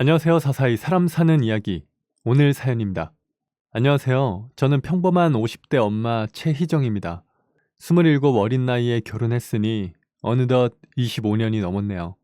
안녕하세요. 사사이 사람 사는 이야기. 오늘 사연입니다. 안녕하세요. 저는 평범한 50대 엄마 최희정입니다. 27 어린 나이에 결혼했으니 어느덧 25년이 넘었네요.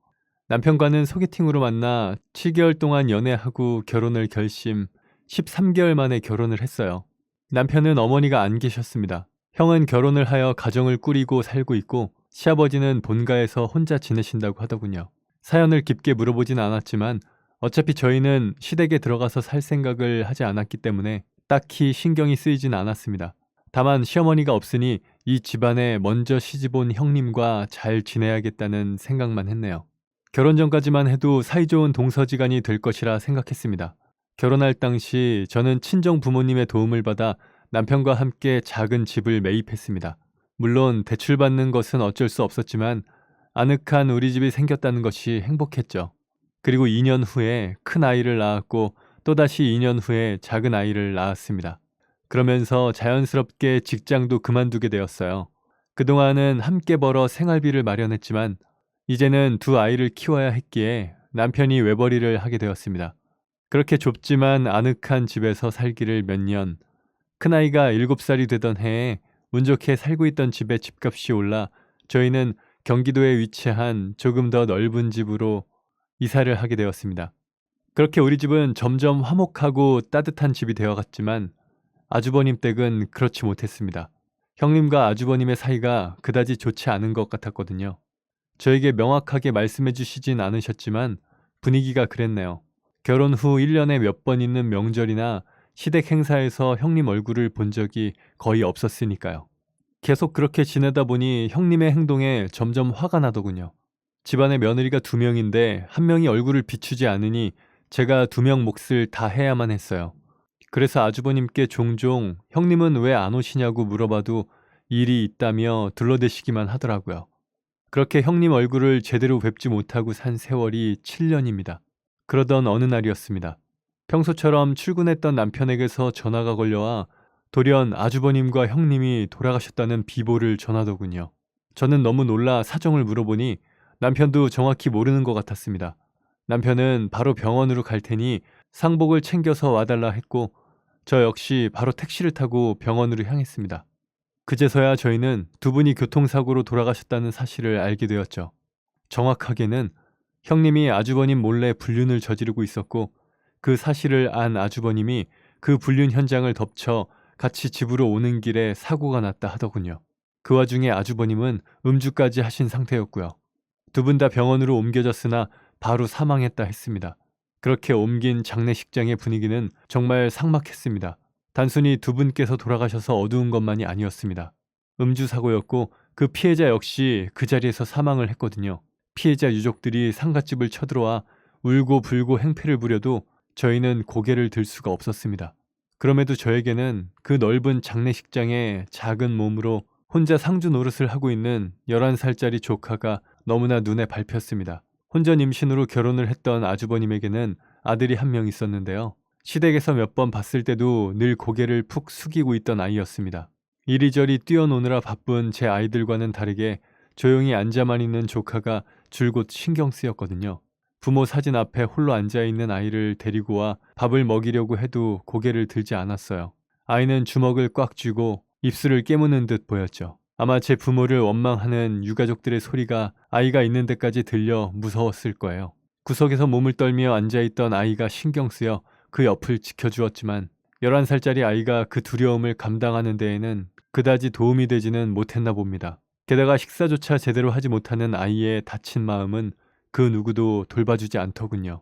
남편과는 소개팅으로 만나 7개월 동안 연애하고 결혼을 결심, 13개월 만에 결혼을 했어요. 남편은 어머니가 안 계셨습니다. 형은 결혼을 하여 가정을 꾸리고 살고 있고 시아버지는 본가에서 혼자 지내신다고 하더군요. 사연을 깊게 물어보진 않았지만 어차피 저희는 시댁에 들어가서 살 생각을 하지 않았기 때문에 딱히 신경이 쓰이진 않았습니다. 다만 시어머니가 없으니 이 집안에 먼저 시집온 형님과 잘 지내야겠다는 생각만 했네요. 결혼 전까지만 해도 사이좋은 동서지간이 될 것이라 생각했습니다. 결혼할 당시 저는 친정 부모님의 도움을 받아 남편과 함께 작은 집을 매입했습니다. 물론 대출받는 것은 어쩔 수 없었지만 아늑한 우리 집이 생겼다는 것이 행복했죠. 그리고 2년 후에 큰 아이를 낳았고 또다시 2년 후에 작은 아이를 낳았습니다. 그러면서 자연스럽게 직장도 그만두게 되었어요. 그동안은 함께 벌어 생활비를 마련했지만 이제는 두 아이를 키워야 했기에 남편이 외벌이를 하게 되었습니다. 그렇게 좁지만 아늑한 집에서 살기를 몇 년, 큰아이가 7살이 되던 해에 운 좋게 살고 있던 집의 집값이 올라 저희는 경기도에 위치한 조금 더 넓은 집으로 이사를 하게 되었습니다. 그렇게 우리 집은 점점 화목하고 따뜻한 집이 되어갔지만 아주버님 댁은 그렇지 못했습니다. 형님과 아주버님의 사이가 그다지 좋지 않은 것 같았거든요. 저에게 명확하게 말씀해 주시진 않으셨지만 분위기가 그랬네요. 결혼 후 1년에 몇 번 있는 명절이나 시댁 행사에서 형님 얼굴을 본 적이 거의 없었으니까요. 계속 그렇게 지내다 보니 형님의 행동에 점점 화가 나더군요. 집안에 며느리가 2명인데 한 명이 얼굴을 비추지 않으니 제가 2명 몫을 다 해야만 했어요. 그래서 아주버님께 종종 형님은 왜 안 오시냐고 물어봐도 일이 있다며 둘러대시기만 하더라고요. 그렇게 형님 얼굴을 제대로 뵙지 못하고 산 세월이 7년입니다. 그러던 어느 날이었습니다. 평소처럼 출근했던 남편에게서 전화가 걸려와 돌연 아주버님과 형님이 돌아가셨다는 비보를 전하더군요. 저는 너무 놀라 사정을 물어보니 남편도 정확히 모르는 것 같았습니다. 남편은 바로 병원으로 갈 테니 상복을 챙겨서 와달라 했고 저 역시 바로 택시를 타고 병원으로 향했습니다. 그제서야 저희는 두 분이 교통사고로 돌아가셨다는 사실을 알게 되었죠. 정확하게는 형님이 아주버님 몰래 불륜을 저지르고 있었고 그 사실을 안 아주버님이 그 불륜 현장을 덮쳐 같이 집으로 오는 길에 사고가 났다 하더군요. 그 와중에 아주버님은 음주까지 하신 상태였고요. 두 분 다 병원으로 옮겨졌으나 바로 사망했다 했습니다. 그렇게 옮긴 장례식장의 분위기는 정말 삭막했습니다. 단순히 두 분께서 돌아가셔서 어두운 것만이 아니었습니다. 음주 사고였고 그 피해자 역시 그 자리에서 사망을 했거든요. 피해자 유족들이 상갓집을 쳐들어와 울고 불고 행패를 부려도 저희는 고개를 들 수가 없었습니다. 그럼에도 저에게는 그 넓은 장례식장에 작은 몸으로 혼자 상주 노릇을 하고 있는 11살짜리 조카가 너무나 눈에 밟혔습니다. 혼전 임신으로 결혼을 했던 아주버님에게는 아들이 한 명 있었는데요. 시댁에서 몇 번 봤을 때도 늘 고개를 푹 숙이고 있던 아이였습니다. 이리저리 뛰어노느라 바쁜 제 아이들과는 다르게 조용히 앉아만 있는 조카가 줄곧 신경 쓰였거든요. 부모 사진 앞에 홀로 앉아있는 아이를 데리고 와 밥을 먹이려고 해도 고개를 들지 않았어요. 아이는 주먹을 꽉 쥐고 입술을 깨무는 듯 보였죠. 아마 제 부모를 원망하는 유가족들의 소리가 아이가 있는 데까지 들려 무서웠을 거예요. 구석에서 몸을 떨며 앉아있던 아이가 신경 쓰여 그 옆을 지켜주었지만 11살짜리 아이가 그 두려움을 감당하는 데에는 그다지 도움이 되지는 못했나 봅니다. 게다가 식사조차 제대로 하지 못하는 아이의 다친 마음은 그 누구도 돌봐주지 않더군요.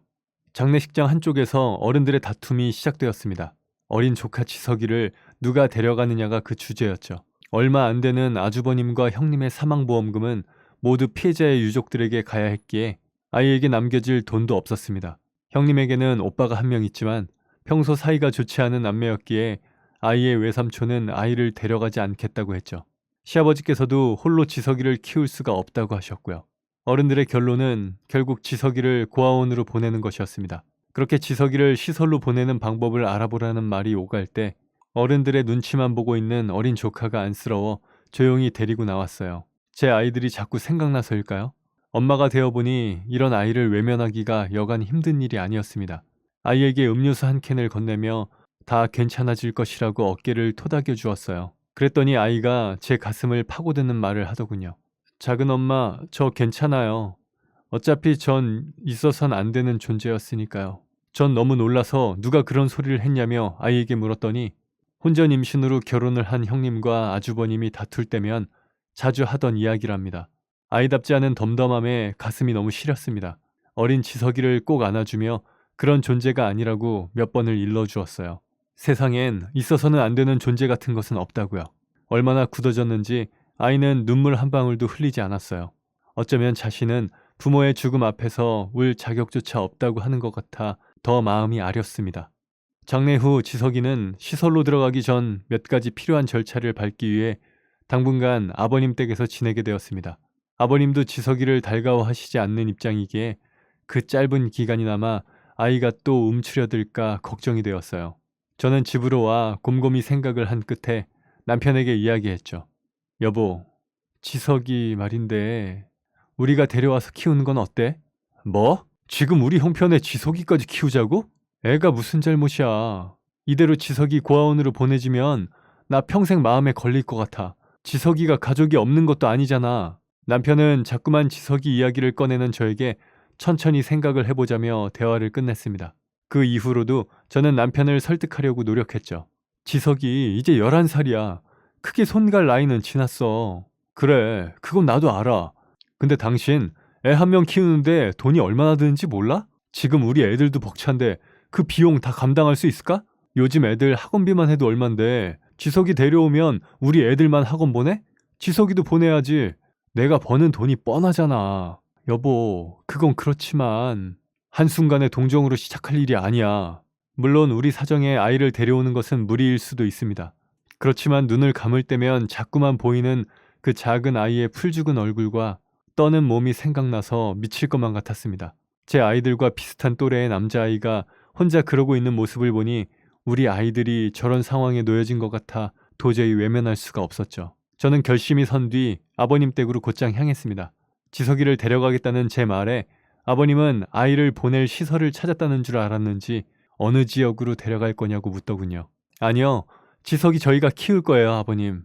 장례식장 한쪽에서 어른들의 다툼이 시작되었습니다. 어린 조카 지석이를 누가 데려가느냐가 그 주제였죠. 얼마 안 되는 아주버님과 형님의 사망보험금은 모두 피해자의 유족들에게 가야 했기에 아이에게 남겨질 돈도 없었습니다. 형님에게는 오빠가 한 명 있지만 평소 사이가 좋지 않은 남매였기에 아이의 외삼촌은 아이를 데려가지 않겠다고 했죠. 시아버지께서도 홀로 지석이를 키울 수가 없다고 하셨고요. 어른들의 결론은 결국 지석이를 고아원으로 보내는 것이었습니다. 그렇게 지석이를 시설로 보내는 방법을 알아보라는 말이 오갈 때 어른들의 눈치만 보고 있는 어린 조카가 안쓰러워 조용히 데리고 나왔어요. 제 아이들이 자꾸 생각나서일까요? 엄마가 되어보니 이런 아이를 외면하기가 여간 힘든 일이 아니었습니다. 아이에게 음료수 한 캔을 건네며 다 괜찮아질 것이라고 어깨를 토닥여 주었어요. 그랬더니 아이가 제 가슴을 파고드는 말을 하더군요. 작은 엄마, 저 괜찮아요. 어차피 전 있어선 안 되는 존재였으니까요. 전 너무 놀라서 누가 그런 소리를 했냐며 아이에게 물었더니 혼전 임신으로 결혼을 한 형님과 아주버님이 다툴 때면 자주 하던 이야기랍니다. 아이답지 않은 덤덤함에 가슴이 너무 시렸습니다. 어린 지석이를 꼭 안아주며 그런 존재가 아니라고 몇 번을 일러주었어요. 세상엔 있어서는 안 되는 존재 같은 것은 없다고요. 얼마나 굳어졌는지 아이는 눈물 한 방울도 흘리지 않았어요. 어쩌면 자신은 부모의 죽음 앞에서 울 자격조차 없다고 하는 것 같아 더 마음이 아렸습니다. 장례 후 지석이는 시설로 들어가기 전 몇 가지 필요한 절차를 밟기 위해 당분간 아버님 댁에서 지내게 되었습니다. 아버님도 지석이를 달가워하시지 않는 입장이기에 그 짧은 기간이나마 아이가 또 움츠려들까 걱정이 되었어요. 저는 집으로 와 곰곰이 생각을 한 끝에 남편에게 이야기했죠. 여보, 지석이 말인데 우리가 데려와서 키우는 건 어때? 뭐? 지금 우리 형편에 지석이까지 키우자고? 애가 무슨 잘못이야. 이대로 지석이 고아원으로 보내지면 나 평생 마음에 걸릴 것 같아. 지석이가 가족이 없는 것도 아니잖아. 남편은 자꾸만 지석이 이야기를 꺼내는 저에게 천천히 생각을 해보자며 대화를 끝냈습니다. 그 이후로도 저는 남편을 설득하려고 노력했죠. 지석이 이제 11살이야. 크게 손갈 나이는 지났어. 그래, 그건 나도 알아. 근데 당신 애 한 명 키우는데 돈이 얼마나 드는지 몰라? 지금 우리 애들도 벅찬데 그 비용 다 감당할 수 있을까? 요즘 애들 학원비만 해도 얼만데 지석이 데려오면 우리 애들만 학원 보내? 지석이도 보내야지. 내가 버는 돈이 뻔하잖아. 여보, 그건 그렇지만 한순간에 동정으로 시작할 일이 아니야. 물론 우리 사정에 아이를 데려오는 것은 무리일 수도 있습니다. 그렇지만 눈을 감을 때면 자꾸만 보이는 그 작은 아이의 풀죽은 얼굴과 떠는 몸이 생각나서 미칠 것만 같았습니다. 제 아이들과 비슷한 또래의 남자아이가 혼자 그러고 있는 모습을 보니 우리 아이들이 저런 상황에 놓여진 것 같아 도저히 외면할 수가 없었죠. 저는 결심이 선 뒤 아버님 댁으로 곧장 향했습니다. 지석이를 데려가겠다는 제 말에 아버님은 아이를 보낼 시설을 찾았다는 줄 알았는지 어느 지역으로 데려갈 거냐고 묻더군요. 아니요, 지석이 저희가 키울 거예요, 아버님.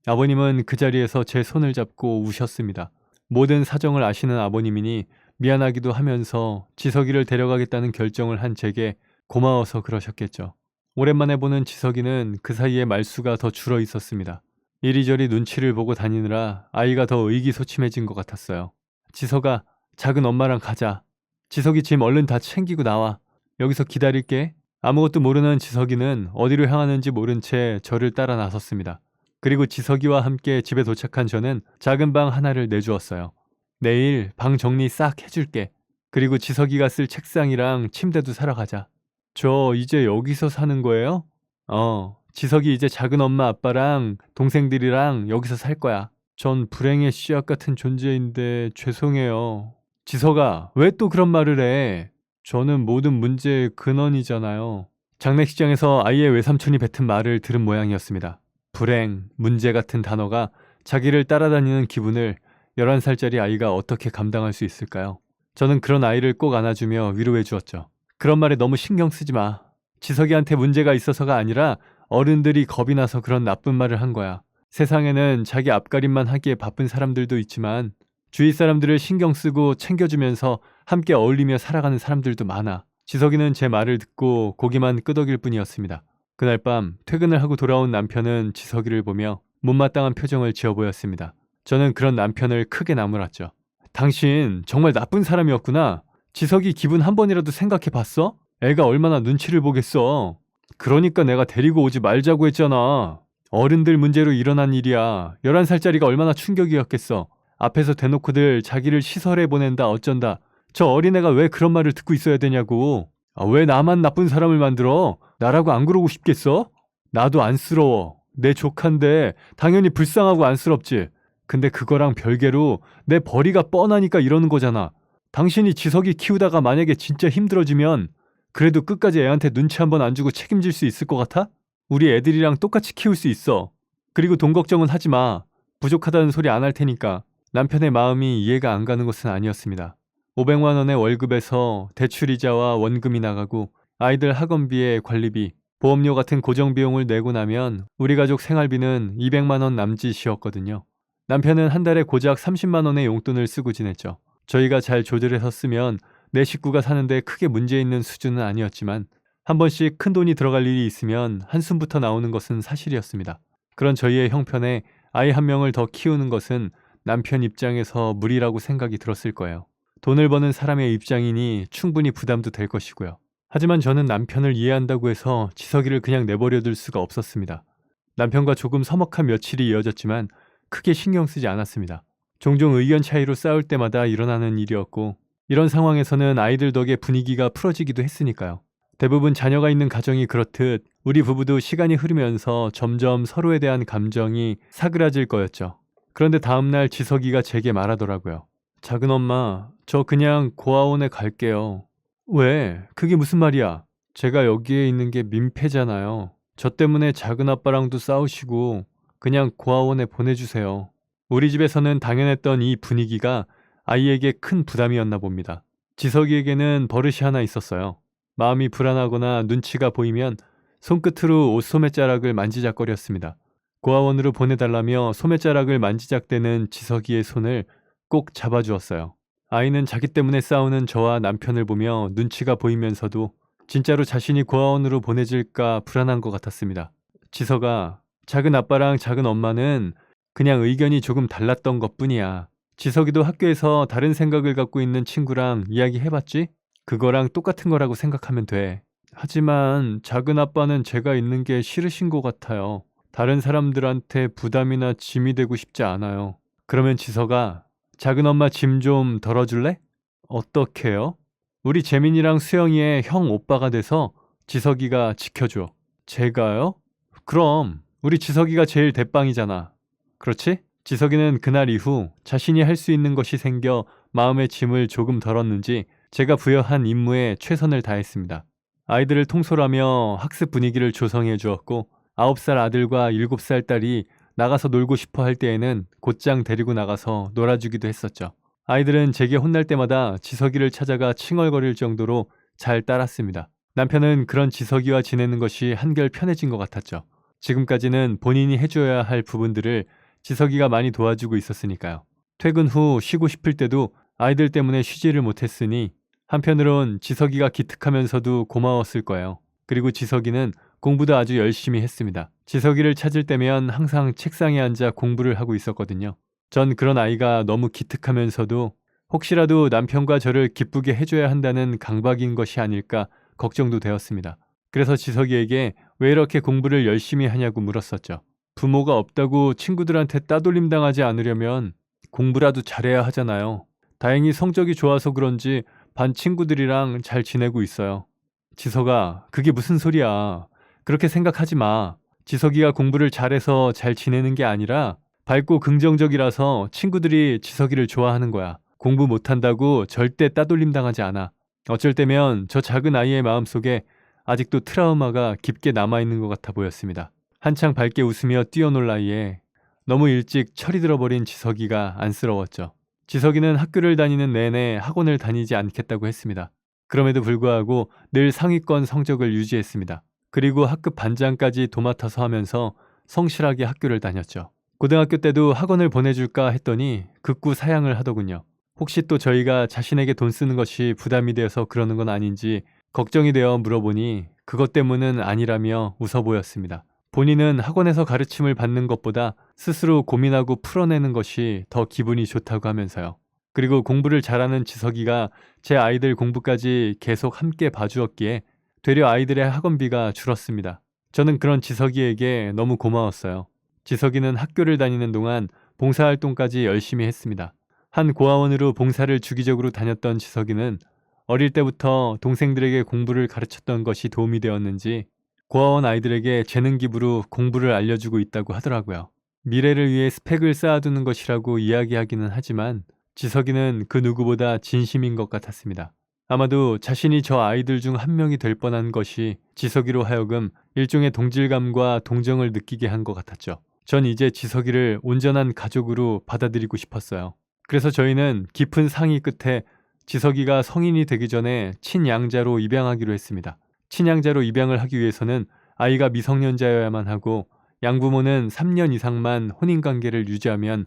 아버님은 그 자리에서 제 손을 잡고 우셨습니다. 모든 사정을 아시는 아버님이니 미안하기도 하면서 지석이를 데려가겠다는 결정을 한 제게 고마워서 그러셨겠죠. 오랜만에 보는 지석이는 그 사이에 말수가 더 줄어 있었습니다. 이리저리 눈치를 보고 다니느라 아이가 더 의기소침해진 것 같았어요. 지석아, 작은 엄마랑 가자. 지석이 짐 얼른 다 챙기고 나와. 여기서 기다릴게. 아무것도 모르는 지석이는 어디로 향하는지 모른 채 저를 따라 나섰습니다. 그리고 지석이와 함께 집에 도착한 저는 작은 방 하나를 내주었어요. 내일 방 정리 싹 해줄게. 그리고 지석이가 쓸 책상이랑 침대도 사러 가자. 저 이제 여기서 사는 거예요? 지석이 이제 작은 엄마 아빠랑 동생들이랑 여기서 살 거야. 전 불행의 씨앗 같은 존재인데 죄송해요. 지석아, 왜 또 그런 말을 해? 저는 모든 문제의 근원이잖아요. 장례식장에서 아이의 외삼촌이 뱉은 말을 들은 모양이었습니다. 불행, 문제 같은 단어가 자기를 따라다니는 기분을 11살짜리 아이가 어떻게 감당할 수 있을까요? 저는 그런 아이를 꼭 안아주며 위로해 주었죠. 그런 말에 너무 신경 쓰지 마. 지석이한테 문제가 있어서가 아니라 어른들이 겁이 나서 그런 나쁜 말을 한 거야. 세상에는 자기 앞가림만 하기에 바쁜 사람들도 있지만 주위 사람들을 신경 쓰고 챙겨주면서 함께 어울리며 살아가는 사람들도 많아. 지석이는 제 말을 듣고 고개만 끄덕일 뿐이었습니다. 그날 밤 퇴근을 하고 돌아온 남편은 지석이를 보며 못마땅한 표정을 지어 보였습니다. 저는 그런 남편을 크게 나무랐죠. 당신 정말 나쁜 사람이었구나. 지석이 기분 한 번이라도 생각해 봤어? 애가 얼마나 눈치를 보겠어. 그러니까 내가 데리고 오지 말자고 했잖아. 어른들 문제로 일어난 일이야. 11살짜리가 얼마나 충격이었겠어. 앞에서 대놓고들 자기를 시설에 보낸다 어쩐다. 저 어린애가 왜 그런 말을 듣고 있어야 되냐고. 왜 나만 나쁜 사람을 만들어? 나라고 안 그러고 싶겠어? 나도 안쓰러워. 내 조카인데 당연히 불쌍하고 안쓰럽지. 근데 그거랑 별개로 내 벌이가 뻔하니까 이러는 거잖아. 당신이 지석이 키우다가 만약에 진짜 힘들어지면 그래도 끝까지 애한테 눈치 한번 안 주고 책임질 수 있을 것 같아? 우리 애들이랑 똑같이 키울 수 있어. 그리고 돈 걱정은 하지 마. 부족하다는 소리 안 할 테니까. 남편의 마음이 이해가 안 가는 것은 아니었습니다. 500만 원의 월급에서 대출이자와 원금이 나가고 아이들 학원비에 관리비, 보험료 같은 고정 비용을 내고 나면 우리 가족 생활비는 200만 원 남짓이었거든요. 남편은 한 달에 고작 30만 원의 용돈을 쓰고 지냈죠. 저희가 잘 조절해서 쓰면 내 식구가 사는데 크게 문제 있는 수준은 아니었지만 한 번씩 큰 돈이 들어갈 일이 있으면 한숨부터 나오는 것은 사실이었습니다. 그런 저희의 형편에 아이 한 명을 더 키우는 것은 남편 입장에서 무리라고 생각이 들었을 거예요. 돈을 버는 사람의 입장이니 충분히 부담도 될 것이고요. 하지만 저는 남편을 이해한다고 해서 지석이를 그냥 내버려 둘 수가 없었습니다. 남편과 조금 서먹한 며칠이 이어졌지만 크게 신경 쓰지 않았습니다. 종종 의견 차이로 싸울 때마다 일어나는 일이었고 이런 상황에서는 아이들 덕에 분위기가 풀어지기도 했으니까요. 대부분 자녀가 있는 가정이 그렇듯 우리 부부도 시간이 흐르면서 점점 서로에 대한 감정이 사그라질 거였죠. 그런데 다음날 지석이가 제게 말하더라고요. 작은 엄마, 저 그냥 고아원에 갈게요. 왜? 그게 무슨 말이야? 제가 여기에 있는 게 민폐잖아요. 저 때문에 작은 아빠랑도 싸우시고 그냥 고아원에 보내주세요. 우리 집에서는 당연했던 이 분위기가 아이에게 큰 부담이었나 봅니다. 지석이에게는 버릇이 하나 있었어요. 마음이 불안하거나 눈치가 보이면 손끝으로 옷 소매자락을 만지작거렸습니다. 고아원으로 보내달라며 소매자락을 만지작대는 지석이의 손을 꼭 잡아주었어요. 아이는 자기 때문에 싸우는 저와 남편을 보며 눈치가 보이면서도 진짜로 자신이 고아원으로 보내질까 불안한 것 같았습니다. 지석아, 작은 아빠랑 작은 엄마는 그냥 의견이 조금 달랐던 것뿐이야. 지석이도 학교에서 다른 생각을 갖고 있는 친구랑 이야기해봤지? 그거랑 똑같은 거라고 생각하면 돼. 하지만 작은 아빠는 제가 있는 게 싫으신 것 같아요. 다른 사람들한테 부담이나 짐이 되고 싶지 않아요. 그러면 지석아, 작은 엄마 짐 좀 덜어줄래? 어떻게요? 우리 재민이랑 수영이의 형 오빠가 돼서 지석이가 지켜줘. 제가요? 그럼 우리 지석이가 제일 대빵이잖아. 그렇지? 지석이는 그날 이후 자신이 할 수 있는 것이 생겨 마음의 짐을 조금 덜었는지 제가 부여한 임무에 최선을 다했습니다. 아이들을 통솔하며 학습 분위기를 조성해 주었고 9살 아들과 7살 딸이 나가서 놀고 싶어 할 때에는 곧장 데리고 나가서 놀아주기도 했었죠. 아이들은 제게 혼날 때마다 지석이를 찾아가 칭얼거릴 정도로 잘 따랐습니다. 남편은 그런 지석이와 지내는 것이 한결 편해진 것 같았죠. 지금까지는 본인이 해줘야 할 부분들을 지석이가 많이 도와주고 있었으니까요. 퇴근 후 쉬고 싶을 때도 아이들 때문에 쉬지를 못했으니 한편으론 지석이가 기특하면서도 고마웠을 거예요. 그리고 지석이는 공부도 아주 열심히 했습니다. 지석이를 찾을 때면 항상 책상에 앉아 공부를 하고 있었거든요. 전 그런 아이가 너무 기특하면서도 혹시라도 남편과 저를 기쁘게 해줘야 한다는 강박인 것이 아닐까 걱정도 되었습니다. 그래서 지석이에게 왜 이렇게 공부를 열심히 하냐고 물었었죠. 부모가 없다고 친구들한테 따돌림 당하지 않으려면 공부라도 잘해야 하잖아요. 다행히 성적이 좋아서 그런지 반 친구들이랑 잘 지내고 있어요. 지석아, 그게 무슨 소리야. 그렇게 생각하지 마. 지석이가 공부를 잘해서 잘 지내는 게 아니라 밝고 긍정적이라서 친구들이 지석이를 좋아하는 거야. 공부 못한다고 절대 따돌림 당하지 않아. 어쩔 때면 저 작은 아이의 마음속에 아직도 트라우마가 깊게 남아있는 것 같아 보였습니다. 한창 밝게 웃으며 뛰어놀 나이에 너무 일찍 철이 들어버린 지석이가 안쓰러웠죠. 지석이는 학교를 다니는 내내 학원을 다니지 않겠다고 했습니다. 그럼에도 불구하고 늘 상위권 성적을 유지했습니다. 그리고 학급 반장까지 도맡아서 하면서 성실하게 학교를 다녔죠. 고등학교 때도 학원을 보내줄까 했더니 극구 사양을 하더군요. 혹시 또 저희가 자신에게 돈 쓰는 것이 부담이 되어서 그러는 건 아닌지 걱정이 되어 물어보니 그것 때문은 아니라며 웃어 보였습니다. 본인은 학원에서 가르침을 받는 것보다 스스로 고민하고 풀어내는 것이 더 기분이 좋다고 하면서요. 그리고 공부를 잘하는 지석이가 제 아이들 공부까지 계속 함께 봐주었기에 되려 아이들의 학원비가 줄었습니다. 저는 그런 지석이에게 너무 고마웠어요. 지석이는 학교를 다니는 동안 봉사활동까지 열심히 했습니다. 한 고아원으로 봉사를 주기적으로 다녔던 지석이는 어릴 때부터 동생들에게 공부를 가르쳤던 것이 도움이 되었는지 고아원 아이들에게 재능 기부로 공부를 알려주고 있다고 하더라고요. 미래를 위해 스펙을 쌓아두는 것이라고 이야기하기는 하지만 지석이는 그 누구보다 진심인 것 같았습니다. 아마도 자신이 저 아이들 중 한 명이 될 뻔한 것이 지석이로 하여금 일종의 동질감과 동정을 느끼게 한 것 같았죠. 전 이제 지석이를 온전한 가족으로 받아들이고 싶었어요. 그래서 저희는 깊은 상의 끝에 지석이가 성인이 되기 전에 친양자로 입양하기로 했습니다. 친양자로 입양을 하기 위해서는 아이가 미성년자여야만 하고 양부모는 3년 이상만 혼인관계를 유지하면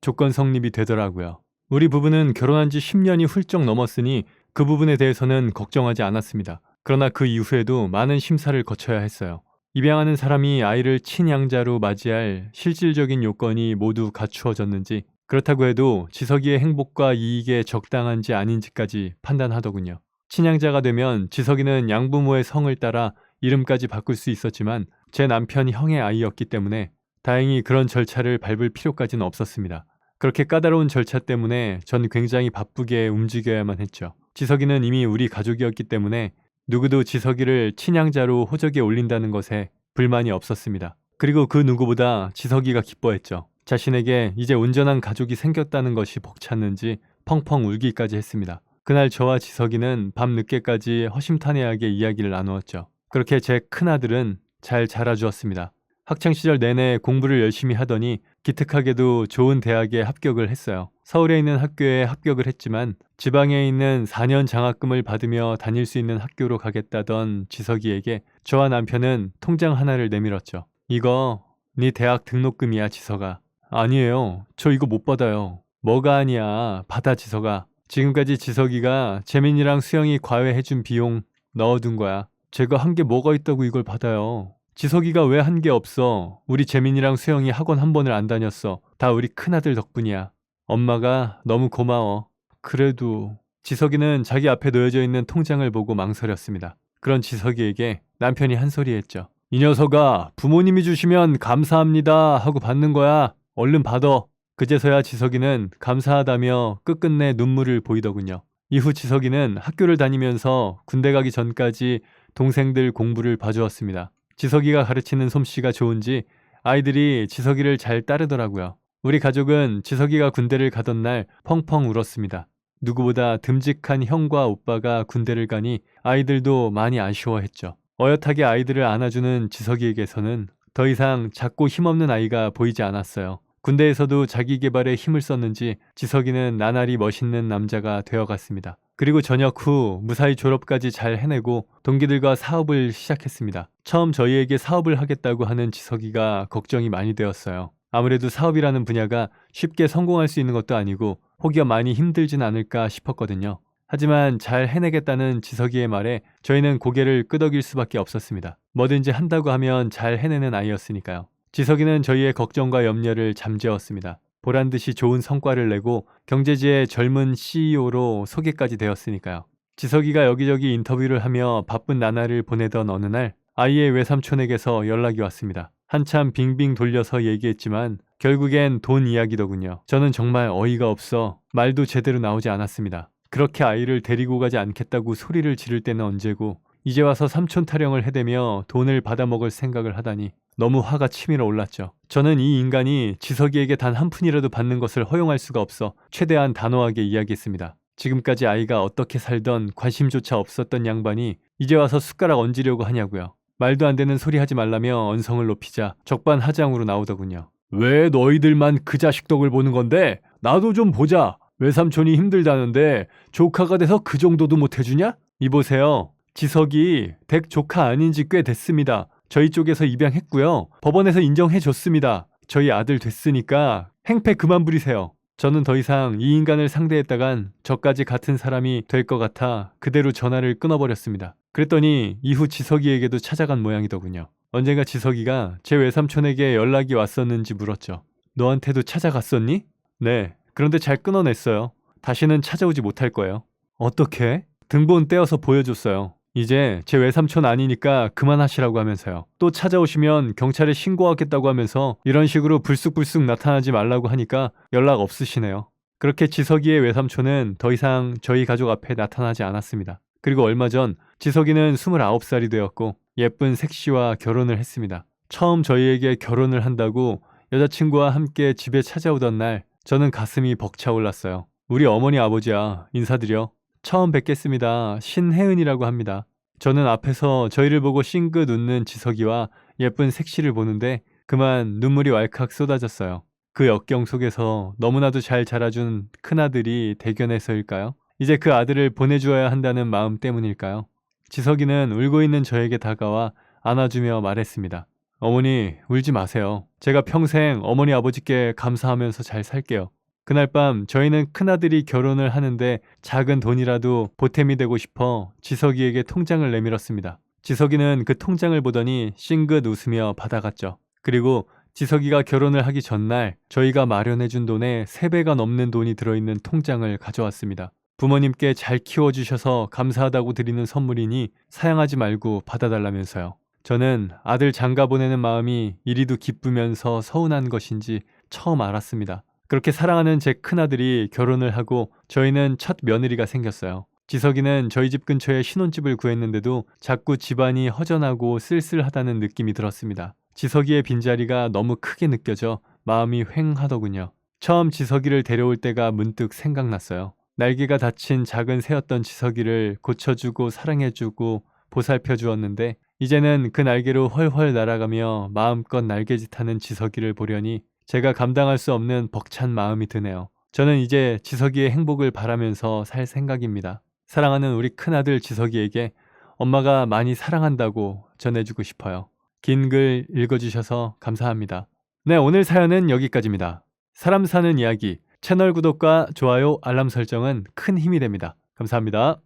조건 성립이 되더라고요. 우리 부부는 결혼한 지 10년이 훌쩍 넘었으니 그 부분에 대해서는 걱정하지 않았습니다. 그러나 그 이후에도 많은 심사를 거쳐야 했어요. 입양하는 사람이 아이를 친양자로 맞이할 실질적인 요건이 모두 갖추어졌는지, 그렇다고 해도 지석이의 행복과 이익에 적당한지 아닌지까지 판단하더군요. 친양자가 되면 지석이는 양부모의 성을 따라 이름까지 바꿀 수 있었지만 제 남편 형의 아이였기 때문에 다행히 그런 절차를 밟을 필요까지는 없었습니다. 그렇게 까다로운 절차 때문에 전 굉장히 바쁘게 움직여야만 했죠. 지석이는 이미 우리 가족이었기 때문에 누구도 지석이를 친양자로 호적에 올린다는 것에 불만이 없었습니다. 그리고 그 누구보다 지석이가 기뻐했죠. 자신에게 이제 온전한 가족이 생겼다는 것이 벅찼는지 펑펑 울기까지 했습니다. 그날 저와 지석이는 밤 늦게까지 허심탄회하게 이야기를 나누었죠. 그렇게 제 큰아들은 잘 자라주었습니다. 학창시절 내내 공부를 열심히 하더니 기특하게도 좋은 대학에 합격을 했어요. 서울에 있는 학교에 합격을 했지만 지방에 있는 4년 장학금을 받으며 다닐 수 있는 학교로 가겠다던 지석이에게 저와 남편은 통장 하나를 내밀었죠. 이거 네 대학 등록금이야, 지석아. 아니에요. 저 이거 못 받아요. 뭐가 아니야. 받아, 지석아. 지금까지 지석이가 재민이랑 수영이 과외해준 비용 넣어둔 거야. 제가 한 게 뭐가 있다고 이걸 받아요. 지석이가 왜 한 게 없어. 우리 재민이랑 수영이 학원 한 번을 안 다녔어. 다 우리 큰아들 덕분이야. 엄마가 너무 고마워. 그래도 지석이는 자기 앞에 놓여져 있는 통장을 보고 망설였습니다. 그런 지석이에게 남편이 한 소리 했죠. 이 녀석아, 부모님이 주시면 감사합니다 하고 받는 거야. 얼른 받아. 그제서야 지석이는 감사하다며 끝끝내 눈물을 보이더군요. 이후 지석이는 학교를 다니면서 군대 가기 전까지 동생들 공부를 봐주었습니다. 지석이가 가르치는 솜씨가 좋은지 아이들이 지석이를 잘 따르더라고요. 우리 가족은 지석이가 군대를 가던 날 펑펑 울었습니다. 누구보다 듬직한 형과 오빠가 군대를 가니 아이들도 많이 아쉬워했죠. 어엿하게 아이들을 안아주는 지석이에게서는 더 이상 작고 힘없는 아이가 보이지 않았어요. 군대에서도 자기 개발에 힘을 썼는지 지석이는 나날이 멋있는 남자가 되어갔습니다. 그리고 전역 후 무사히 졸업까지 잘 해내고 동기들과 사업을 시작했습니다. 처음 저희에게 사업을 하겠다고 하는 지석이가 걱정이 많이 되었어요. 아무래도 사업이라는 분야가 쉽게 성공할 수 있는 것도 아니고 혹여 많이 힘들진 않을까 싶었거든요. 하지만 잘 해내겠다는 지석이의 말에 저희는 고개를 끄덕일 수밖에 없었습니다. 뭐든지 한다고 하면 잘 해내는 아이였으니까요. 지석이는 저희의 걱정과 염려를 잠재웠습니다. 보란듯이 좋은 성과를 내고 경제지의 젊은 CEO로 소개까지 되었으니까요. 지석이가 여기저기 인터뷰를 하며 바쁜 나날을 보내던 어느 날 아이의 외삼촌에게서 연락이 왔습니다. 한참 빙빙 돌려서 얘기했지만 결국엔 돈 이야기더군요. 저는 정말 어이가 없어 말도 제대로 나오지 않았습니다. 그렇게 아이를 데리고 가지 않겠다고 소리를 지를 때는 언제고 이제 와서 삼촌 타령을 해대며 돈을 받아먹을 생각을 하다니 너무 화가 치밀어 올랐죠. 저는 이 인간이 지석이에게 단 한 푼이라도 받는 것을 허용할 수가 없어 최대한 단호하게 이야기했습니다. 지금까지 아이가 어떻게 살던 관심조차 없었던 양반이 이제 와서 숟가락 얹으려고 하냐고요. 말도 안 되는 소리 하지 말라며 언성을 높이자 적반하장으로 나오더군요. 왜 너희들만 그 자식 덕을 보는 건데? 나도 좀 보자. 외삼촌이 힘들다는데 조카가 돼서 그 정도도 못 해주냐? 이보세요. 지석이 댁 조카 아닌 지 꽤 됐습니다. 저희 쪽에서 입양했고요. 법원에서 인정해줬습니다. 저희 아들 됐으니까 행패 그만 부리세요. 저는 더 이상 이 인간을 상대했다간 저까지 같은 사람이 될 것 같아 그대로 전화를 끊어버렸습니다. 그랬더니 이후 지석이에게도 찾아간 모양이더군요. 언젠가 지석이가 제 외삼촌에게 연락이 왔었는지 물었죠. 너한테도 찾아갔었니? 네. 그런데 잘 끊어냈어요. 다시는 찾아오지 못할 거예요. 어떻게? 등본 떼어서 보여줬어요. 이제 제 외삼촌 아니니까 그만하시라고 하면서요. 또 찾아오시면 경찰에 신고하겠다고 하면서 이런 식으로 불쑥불쑥 나타나지 말라고 하니까 연락 없으시네요. 그렇게 지석이의 외삼촌은 더 이상 저희 가족 앞에 나타나지 않았습니다. 그리고 얼마 전 지석이는 29살이 되었고 예쁜 색시와 결혼을 했습니다. 처음 저희에게 결혼을 한다고 여자친구와 함께 집에 찾아오던 날 저는 가슴이 벅차올랐어요. 우리 어머니 아버지야, 인사드려. 처음 뵙겠습니다. 신혜은이라고 합니다. 저는 앞에서 저희를 보고 싱긋 웃는 지석이와 예쁜 색시를 보는데 그만 눈물이 왈칵 쏟아졌어요. 그 역경 속에서 너무나도 잘 자라준 큰아들이 대견해서일까요? 이제 그 아들을 보내주어야 한다는 마음 때문일까요? 지석이는 울고 있는 저에게 다가와 안아주며 말했습니다. 어머니, 울지 마세요. 제가 평생 어머니 아버지께 감사하면서 잘 살게요. 그날 밤 저희는 큰아들이 결혼을 하는데 작은 돈이라도 보탬이 되고 싶어 지석이에게 통장을 내밀었습니다. 지석이는 그 통장을 보더니 싱긋 웃으며 받아갔죠. 그리고 지석이가 결혼을 하기 전날 저희가 마련해준 돈의 3배가 넘는 돈이 들어있는 통장을 가져왔습니다. 부모님께 잘 키워주셔서 감사하다고 드리는 선물이니 사양하지 말고 받아달라면서요. 저는 아들 장가 보내는 마음이 이리도 기쁘면서 서운한 것인지 처음 알았습니다. 그렇게 사랑하는 제 큰아들이 결혼을 하고 저희는 첫 며느리가 생겼어요. 지석이는 저희 집 근처에 신혼집을 구했는데도 자꾸 집안이 허전하고 쓸쓸하다는 느낌이 들었습니다. 지석이의 빈자리가 너무 크게 느껴져 마음이 휑하더군요. 처음 지석이를 데려올 때가 문득 생각났어요. 날개가 다친 작은 새였던 지석이를 고쳐주고 사랑해주고 보살펴주었는데 이제는 그 날개로 훨훨 날아가며 마음껏 날개짓하는 지석이를 보려니 제가 감당할 수 없는 벅찬 마음이 드네요. 저는 이제 지석이의 행복을 바라면서 살 생각입니다. 사랑하는 우리 큰아들 지석이에게 엄마가 많이 사랑한다고 전해주고 싶어요. 긴 글 읽어주셔서 감사합니다. 네, 오늘 사연은 여기까지입니다. 사람 사는 이야기, 채널 구독과 좋아요, 알람 설정은 큰 힘이 됩니다. 감사합니다.